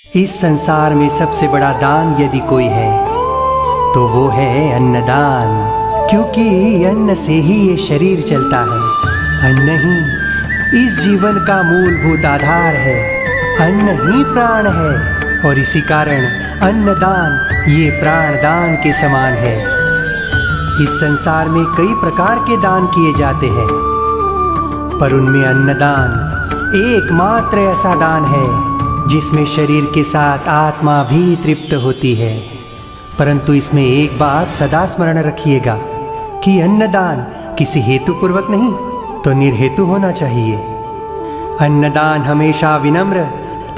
इस संसार में सबसे बड़ा दान यदि कोई है तो वो है अन्नदान, क्योंकि अन्न से ही ये शरीर चलता है। अन्न ही इस जीवन का मूलभूत आधार है, अन्न ही प्राण है, और इसी कारण अन्नदान ये प्राणदान के समान है। इस संसार में कई प्रकार के दान किए जाते हैं, पर उनमें अन्नदान एकमात्र ऐसा दान है जिसमें शरीर के साथ आत्मा भी तृप्त होती है। परंतु इसमें एक बात सदा स्मरण रखिएगा कि अन्नदान किसी हेतुपूर्वक नहीं तो निर्हेतु होना चाहिए। अन्नदान हमेशा विनम्र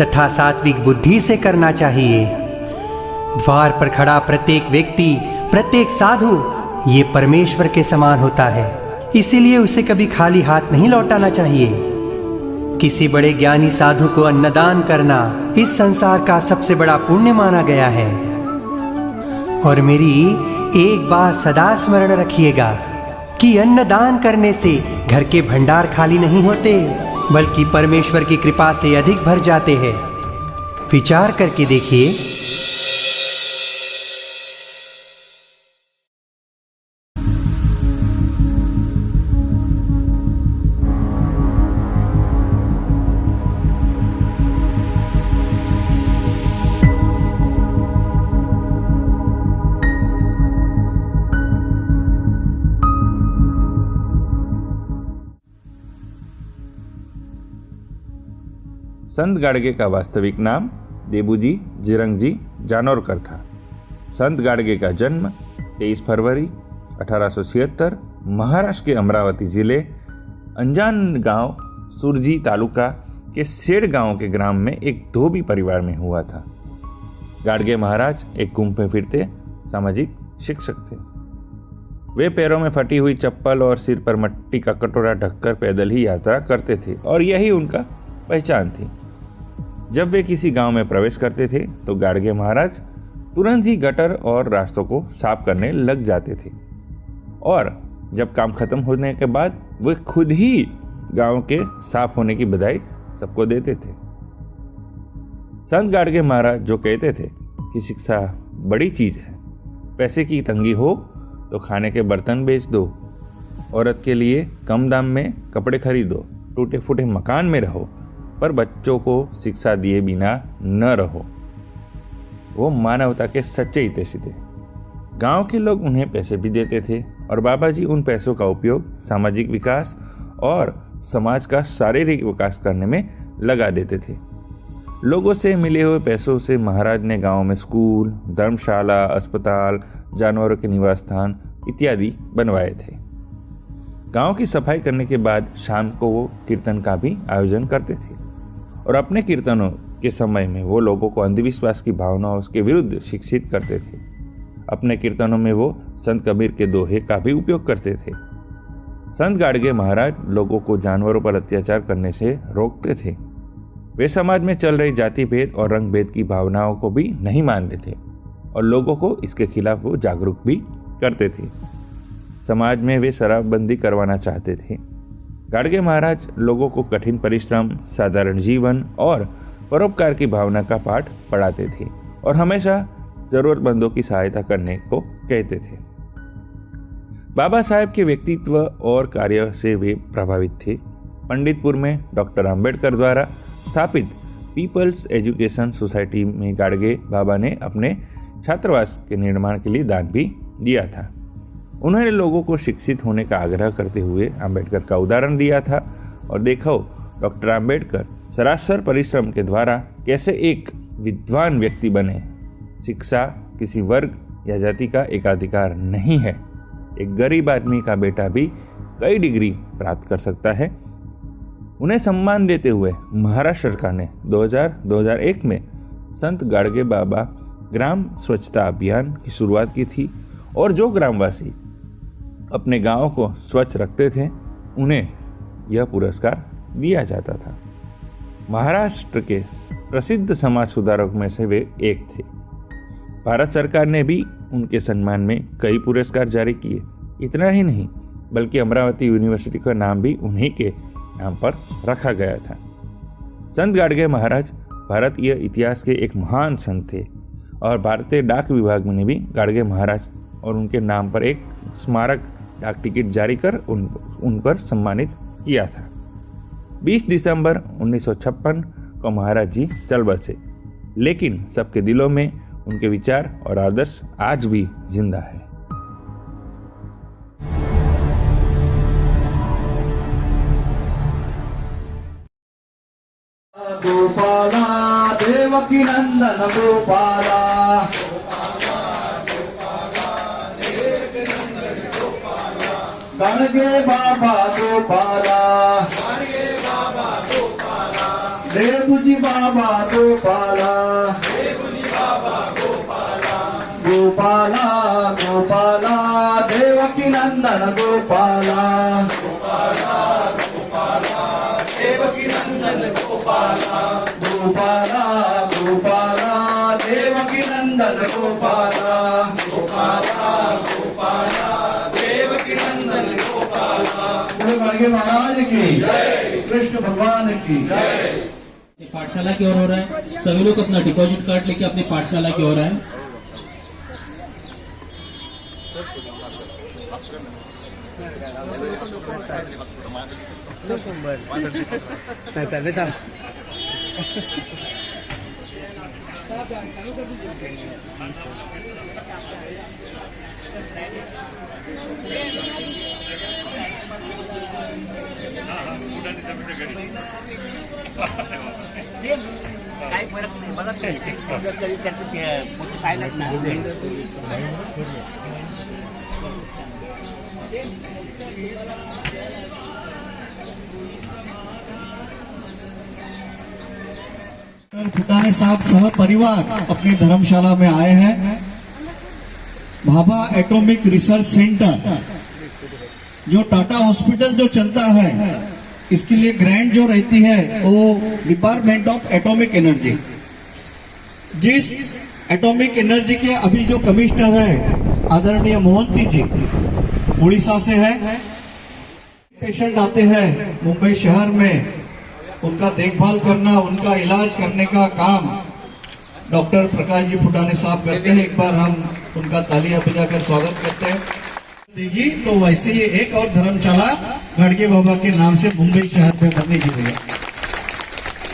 तथा सात्विक बुद्धि से करना चाहिए। द्वार पर खड़ा प्रत्येक व्यक्ति, प्रत्येक साधु ये परमेश्वर के समान होता है, इसीलिए उसे कभी खाली हाथ नहीं लौटाना चाहिए। किसी बड़े ज्ञानी साधु को अन्नदान करना इस संसार का सबसे बड़ा पुण्य माना गया है। और मेरी एक बात सदा स्मरण रखिएगा कि अन्नदान करने से घर के भंडार खाली नहीं होते, बल्कि परमेश्वर की कृपा से अधिक भर जाते हैं। विचार करके देखिए। संत गाडगे का वास्तविक नाम देबूजी जिरंगजी जानोरकर था। संत गाडगे का जन्म 23 फरवरी 1876 महाराष्ट्र के अमरावती जिले अंजान गांव सुरजी तालुका के सेड़ गांव के ग्राम में एक धोबी परिवार में हुआ था। गाडगे महाराज एक घूमते फिरते सामाजिक शिक्षक थे। वे पैरों में फटी हुई चप्पल और सिर पर मट्टी का कटोरा ढककर पैदल ही यात्रा करते थे और यही उनका पहचान थी। जब वे किसी गांव में प्रवेश करते थे तो गाडगे महाराज तुरंत ही गटर और रास्तों को साफ करने लग जाते थे, और जब काम खत्म होने के बाद वे खुद ही गांव के साफ होने की बधाई सबको देते थे। संत गाडगे महाराज जो कहते थे कि शिक्षा बड़ी चीज है, पैसे की तंगी हो तो खाने के बर्तन बेच दो, औरत के लिए कम दाम में कपड़े खरीदो, टूटे फूटे मकान में रहो, पर बच्चों को शिक्षा दिए बिना न रहो, वो मानवता के सच्चे हितैषी थे। गांव के लोग उन्हें पैसे भी देते थे और बाबा जी उन पैसों का उपयोग सामाजिक विकास और समाज का शारीरिक विकास करने में लगा देते थे। लोगों से मिले हुए पैसों से महाराज ने गांव में स्कूल, धर्मशाला, अस्पताल, जानवरों के निवास स्थान इत्यादि बनवाए थे। गांव की सफाई करने के बाद शाम को वो कीर्तन का भी आयोजन करते थे, और अपने कीर्तनों के समय में वो लोगों को अंधविश्वास की भावनाओं के विरुद्ध शिक्षित करते थे। अपने कीर्तनों में वो संत कबीर के दोहे का भी उपयोग करते थे। संत गाडगे महाराज लोगों को जानवरों पर अत्याचार करने से रोकते थे। वे समाज में चल रही जाति भेद और रंग भेद की भावनाओं को भी नहीं मानते थे और लोगों को इसके खिलाफ वो जागरूक भी करते थे। समाज में वे शराबबंदी करवाना चाहते थे। गाडगे महाराज लोगों को कठिन परिश्रम, साधारण जीवन और परोपकार की भावना का पाठ पढ़ाते थे और हमेशा जरूरतमंदों की सहायता करने को कहते थे। बाबा साहेब के व्यक्तित्व और कार्य से वे प्रभावित थे। पंडितपुर में डॉक्टर अंबेडकर द्वारा स्थापित पीपल्स एजुकेशन सोसाइटी में गाडगे बाबा ने अपने छात्रावास के निर्माण के लिए दान भी दिया था। उन्होंने लोगों को शिक्षित होने का आग्रह करते हुए अंबेडकर का उदाहरण दिया था और देखो डॉक्टर अंबेडकर सरासर परिश्रम के द्वारा कैसे एक विद्वान व्यक्ति बने। शिक्षा किसी वर्ग या जाति का एकाधिकार नहीं है। एक गरीब आदमी का बेटा भी कई डिग्री प्राप्त कर सकता है। उन्हें सम्मान देते हुए महाराष्ट्र सरकार ने 2000-2001 में संत गाडगे बाबा ग्राम स्वच्छता अभियान की शुरुआत की थी, और जो ग्रामवासी अपने गांव को स्वच्छ रखते थे उन्हें यह पुरस्कार दिया जाता था। महाराष्ट्र के प्रसिद्ध समाज सुधारक में से वे एक थे। भारत सरकार ने भी उनके सम्मान में कई पुरस्कार जारी किए। इतना ही नहीं बल्कि अमरावती यूनिवर्सिटी का नाम भी उन्हीं के नाम पर रखा गया था। संत गाडगे महाराज भारतीय इतिहास के एक महान संत थे और भारतीय डाक विभाग ने भी गाडगे महाराज और उनके नाम पर एक स्मारक डाक टिकट जारी कर उन पर सम्मानित किया था। 20 दिसंबर 1956 को महाराज जी चल बसे, लेकिन सबके दिलों में उनके विचार और आदर्श आज भी जिंदा है। गोपाला देवकी नंदन गोपाला गाडगे बाबा गोपाला देवजी बाबा गोपाला गोपाला गोपाला देवकी नंदन गोपाला गोपाला गोपाला देवकी नंदन गोपाला देवकी नंदन गोपाला। गुरु गाडगे महाराज की जय, कृष्ण भगवान की जय। पाठशाला की ओर हो रहा है, सभी लोग अपना डिपॉजिट कार्ड लेके अपनी पाठशाला की ओर आए। काही फरक नाही मला त्याचं पाहिलं ना फुटाने साहब सह परिवार अपनी धर्मशाला में आए हैं। भाभा एटॉमिक रिसर्च सेंटर जो टाटा हॉस्पिटल जो चलता है, इसके लिए ग्रांट जो रहती है वो डिपार्टमेंट ऑफ एटॉमिक एनर्जी, जिस एटॉमिक एनर्जी के अभी जो कमिश्नर है आदरणीय मोहंती जी उड़ीसा से है। पेशेंट आते हैं मुंबई शहर में, उनका देखभाल करना, उनका इलाज करने का काम डॉक्टर प्रकाश जी फुटाने साहब करते हैं। एक बार हम उनका तालियां बजाकर स्वागत करते हैं। देगी तो वैसे ही एक और धर्मशाला गाडगे बाबा के नाम से मुंबई शहर में बनने की भैया।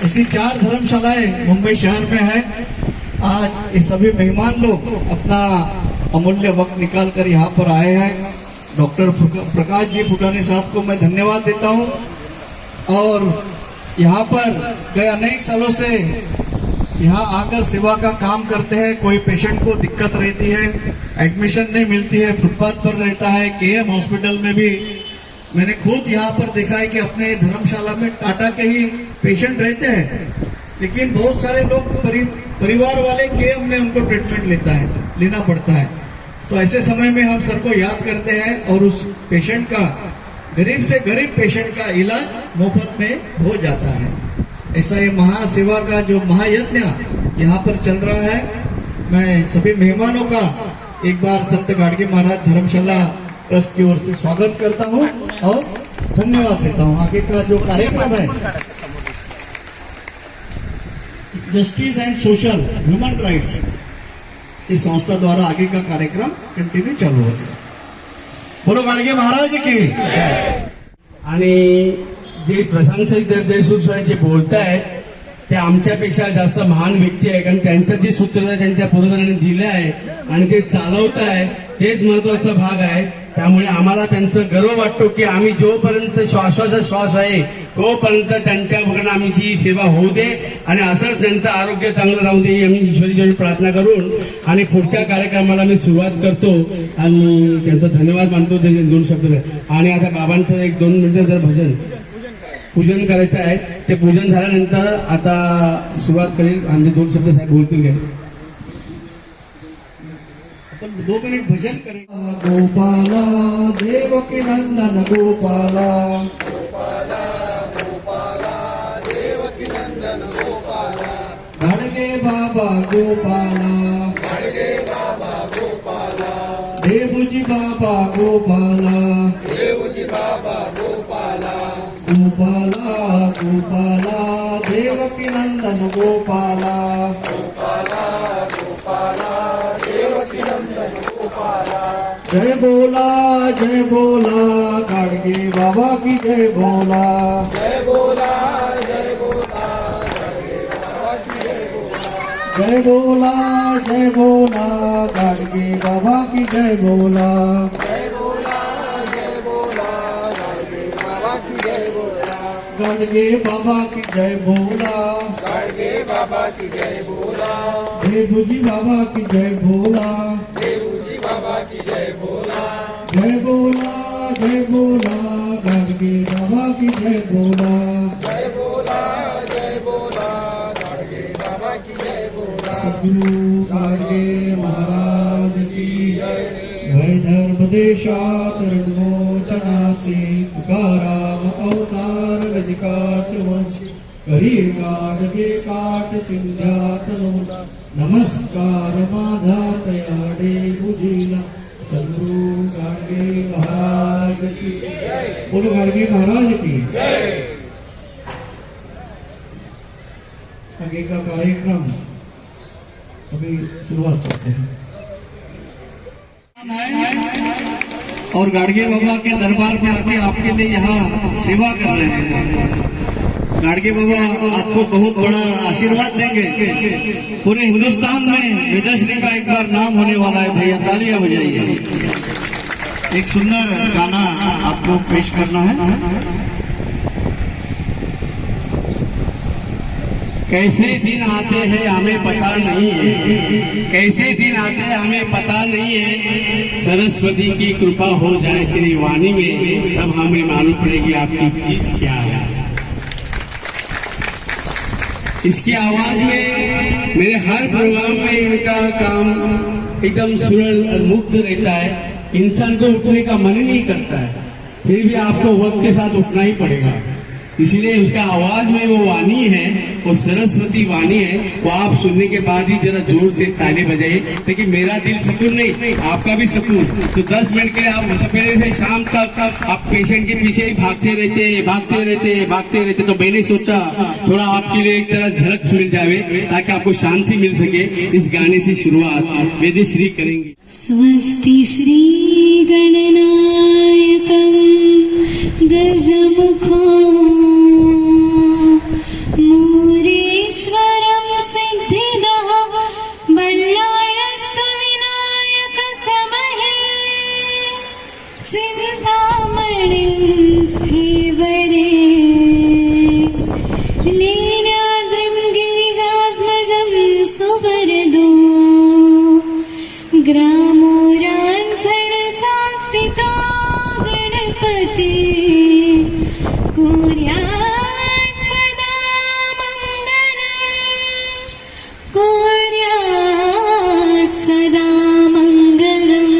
ऐसी 4 धर्मशालाएं मुंबई शहर में है। आज ये सभी मेहमान लोग अपना अमूल्य वक्त निकाल कर यहाँ पर आए हैं। डॉक्टर प्रकाश जी फुटाने साहब को मैं धन्यवाद देता हूँ। और यहाँ पर गए अनेक सालों से यहाँ आकर सेवा का काम करते हैं। कोई पेशेंट को दिक्कत रहती है, एडमिशन नहीं मिलती है, फुटपाथ पर रहता है। केएम हॉस्पिटल में भी मैंने खुद यहाँ पर देखा है कि अपने धर्मशाला में टाटा के ही पेशेंट रहते हैं, लेकिन बहुत सारे लोग परिवार वाले केएम में उनको ट्रीटमेंट लेना पड़ता है। तो ऐसे समय में हम सर को याद करते हैं और उस पेशेंट का, गरीब से गरीब पेशेंट का इलाज मुफ्त में हो जाता है। ऐसा ये महासेवा का जो महायज्ञ यहाँ पर चल रहा है, मैं सभी मेहमानों का एक बार संत गाडगे महाराज धर्मशाला ट्रस्ट की ओर से स्वागत करता हूँ और धन्यवाद देता हूँ। आगे का जो कार्यक्रम है justice and social human rights, इस संस्था द्वारा आगे का कार्यक्रम कंटिन्यू चालू हो जाए। बोलो गाडगे महाराज की जय। आणि जे प्रशांत देशमुख साहेब जे बोलतायत ते आमच्यापेक्षा जास्त महान व्यक्ती आहे, कारण त्यांचं जे सूत्र त्यांच्या पूर्वजांनी दिलं आहे आणि ते चालवत आहे तेच महत्वाचा भाग आहे। त्यामुळे आम्हाला त्यांचं गर्व वाटतो की आम्ही जोपर्यंत श्वासाचा श्वास आहे तोपर्यंत त्यांच्याकडून आमची सेवा होऊ दे आणि असंच त्यांचं आरोग्य चांगलं राहू दे आम्ही ईश्वरीची प्रार्थना करून आणि पुढच्या कार्यक्रमाला मी सुरुवात करतो आणि त्यांचा धन्यवाद मानतो। 2 शब्द आणि आता बाबांचं 1-2 मिनिटं जर भजन पूजन करायचं आहे, ते पूजन झाल्यानंतर आता सुरुवात करेल आणि 2 शब्द साहेब बोलतील काय। 2 मिनिट भजन करें। गोपाला देवकी नंदन गोपाला, गोपाला गोपाला देवकी नंदन गोपाला, गाडगे बाबा गोपाला, गाडगे बाबा गोपाला, देवजी बाबा गोपाला, देवजी बाबा गोपाला, गोपाला गोपाला देवकी देवकी नंदन गोपाला जय बोला गाडगे बाबा की जय बोला जय बोला गाडगे बाबा की जय बोला गाडगे बाबा की जय बोला देवजी बाबा की जय बोला जय बोला गाडगे बाबा की जय बोला सद्गुरु गाडगे महाराज की वैदर्भदेशात रणमोचनाचे तुकाराम अवतार गजकाच वंशी करी गाडगे काट चिंध्यात नमस्कार माझा तयाडे बुजीला सद्गुरु गाडगे महाराज की बोलो गाडगे महाराज की आगे का कार्यक्रम अभी शुरुआत करते हैं और गाडगे बाबा के दरबार में आके आपके लिए यहाँ सेवा कर रहे हैं। गाडगे बाबा आपको बहुत बड़ा आशीर्वाद देंगे। पूरे हिंदुस्तान में वेदश्री का एक बार नाम होने वाला है। भैया तालियां बजाइए। एक सुंदर गाना आपको पेश करना है। कैसे दिन आते हैं हमें पता नहीं है, कैसे दिन आते हैं हमें पता नहीं है। सरस्वती की कृपा हो जाए तेरी वाणी में, तब हमें मालूम पड़ेगी आपकी चीज क्या है। इसकी आवाज में मेरे हर प्रोग्राम में इनका काम एकदम सुरल और मुग्ध रहता है। इंसान को उठने का मन ही नहीं करता है, फिर भी आपको वक्त के साथ उठना ही पड़ेगा। इसीलिए उसका आवाज में वो वाणी है, वो सरस्वती वाणी है। वो आप सुनने के बाद ही जरा जोर से ताली बजाइए, ताकि मेरा दिल सुकून नहीं आपका भी सुकून। तो 10 मिनट के लिए आप सवेरे से शाम तक आप पेशेंट के पीछे ही भागते रहते। तो मैंने सोचा थोड़ा आपके लिए एक तरह झलक सुन जावे, ताकि आपको शांति मिल सके। इस गाने से शुरुआत वेदश्री करेंगे। स्वस्ति श्री गणनायकं गजमुखो मूरीश्वरं सिद्धिदः बल्लाळस्तु विनायकस्तमहे चिन्तामणिं स्थीवरे लीलाद्रिं गिरिजात्मजं सुवरदो ग्रामोराञ्चण संस्थितो गणपति कुर्यात् सदा मङ्गलम् कुर्यात् सदा मङ्गलम्।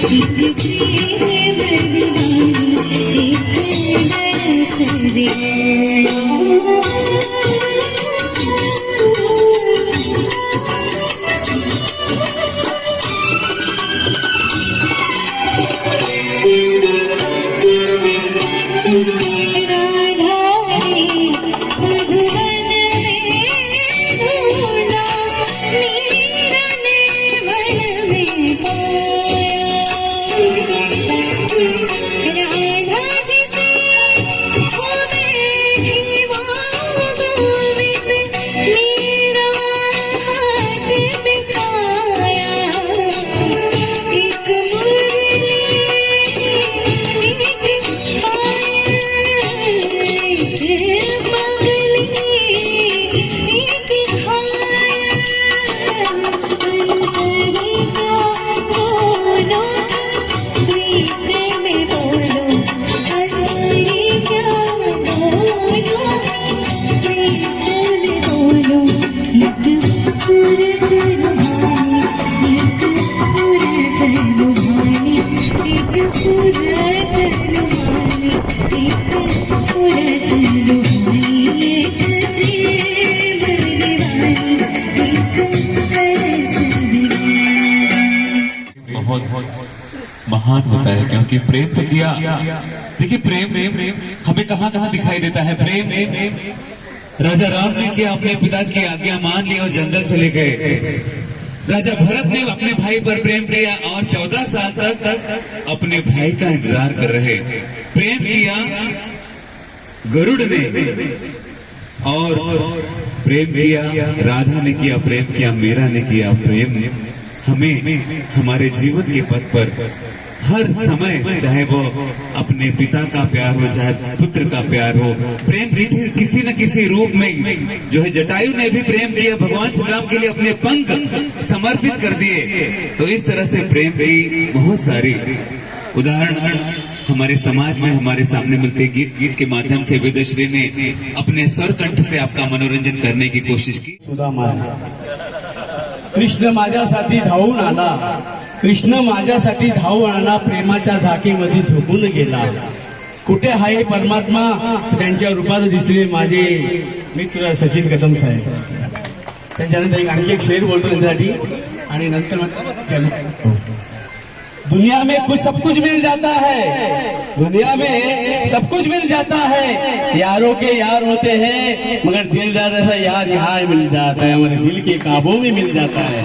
एक प्रेम दीवानी एक बरस दिया महान होता है, क्योंकि प्रेम तो किया। देखिए प्रेम हमें कहाँ कहाँ दिखाई देता है। प्रेम राजा राम ने किया, अपने पिता की आज्ञा मान ली और जंगल चले गए। राजा भरत ने अपने भाई पर प्रेम किया और 14 साल तक अपने भाई का इंतजार कर रहे। प्रेम किया गरुड़ ने और प्रेम किया राधा ने किया, प्रेम किया मीरा ने किया। प्रेम हमें हमारे जीवन के पथ पर हर समय, चाहे वो अपने पिता का प्यार हो चाहे पुत्र का प्यार हो, प्रेम किसी न किसी रूप में जो है। जटायु ने भी प्रेम किया, भगवान श्री राम के लिए अपने पंख समर्पित कर दिए। तो इस तरह से प्रेम की बहुत सारी उदाहरण हमारे समाज में हमारे सामने मिलते। गीत के माध्यम से वेदश्री ने अपने स्वर कंठ से आपका मनोरंजन करने की कोशिश की। सुदामा कृष्ण माझ्यासाठी धावून आला, कृष्ण माझ्यासाठी धावून आला, प्रेमाच्या धाकेमध्ये झोपून गेला। कुठे आहे परमात्मा, त्यांच्या रूपात दिसले माझे मित्र सचिन कदम साहेब। त्यांच्यानंतर आणखी एक शेर बोलतो त्यांच्यासाठी आणि नंतर दुनिया में कुछ सब कुछ मिल जाता है, दुनिया में सब कुछ मिल जाता है, यारों के यार होते हैं मगर दिलदार ऐसा यार यहाँ मिल जाता है, हमारे दिल के काबू में मिल जाता है।